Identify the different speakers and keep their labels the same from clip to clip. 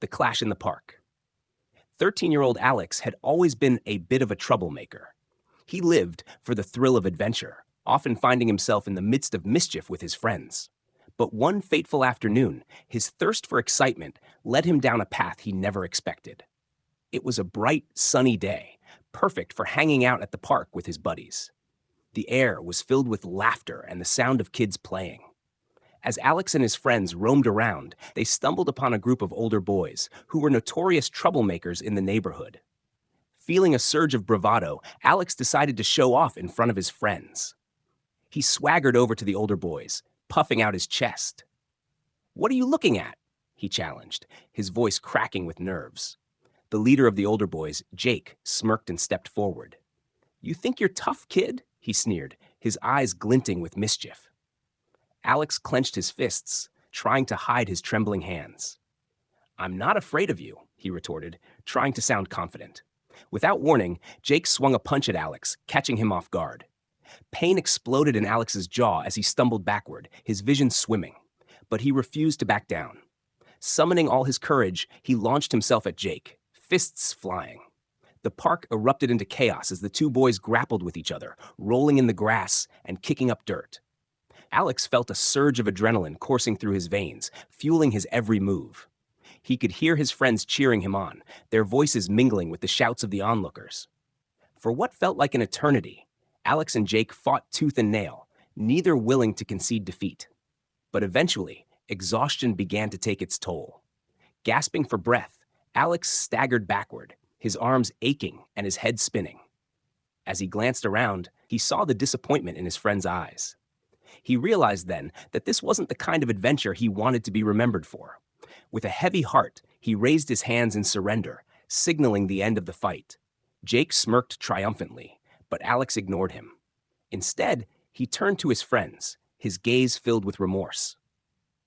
Speaker 1: The clash in the park. 13-year-old Alex had always been a bit of a troublemaker. He lived for the thrill of adventure, often finding himself in the midst of mischief with his friends. But one fateful afternoon, his thirst for excitement led him down a path he never expected. It was a bright, sunny day, perfect for hanging out at the park with his buddies. The air was filled with laughter and the sound of kids playing. As Alex and his friends roamed around, they stumbled upon a group of older boys who were notorious troublemakers in the neighborhood. Feeling a surge of bravado, Alex decided to show off in front of his friends. He swaggered over to the older boys, puffing out his chest. "What are you looking at?" he challenged, his voice cracking with nerves. The leader of the older boys, Jake, smirked and stepped forward. "You think you're tough, kid?" he sneered, his eyes glinting with mischief. Alex clenched his fists, trying to hide his trembling hands. "I'm not afraid of you," he retorted, trying to sound confident. Without warning, Jake swung a punch at Alex, catching him off guard. Pain exploded in Alex's jaw as he stumbled backward, his vision swimming. But he refused to back down. Summoning all his courage, he launched himself at Jake, fists flying. The park erupted into chaos as the two boys grappled with each other, rolling in the grass and kicking up dirt. Alex felt a surge of adrenaline coursing through his veins, fueling his every move. He could hear his friends cheering him on, their voices mingling with the shouts of the onlookers. For what felt like an eternity, Alex and Jake fought tooth and nail, neither willing to concede defeat. But eventually, exhaustion began to take its toll. Gasping for breath, Alex staggered backward, his arms aching and his head spinning. As he glanced around, he saw the disappointment in his friend's eyes. He realized then that this wasn't the kind of adventure he wanted to be remembered for. With a heavy heart, he raised his hands in surrender, signaling the end of the fight. Jake smirked triumphantly, but Alex ignored him. Instead, he turned to his friends, his gaze filled with remorse.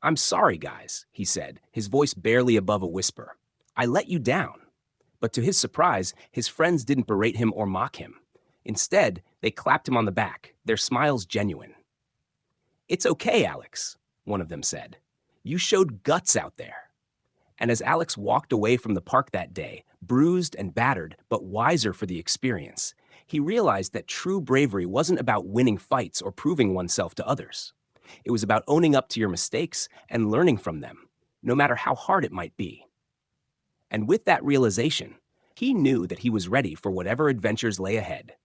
Speaker 1: "I'm sorry, guys," he said, his voice barely above a whisper. "I let you down." But to his surprise, his friends didn't berate him or mock him. Instead, they clapped him on the back, their smiles genuine. "It's okay, Alex," one of them said. "You showed guts out there." And as Alex walked away from the park that day, bruised and battered, but wiser for the experience, he realized that true bravery wasn't about winning fights or proving oneself to others. It was about owning up to your mistakes and learning from them, no matter how hard it might be. And with that realization, he knew that he was ready for whatever adventures lay ahead.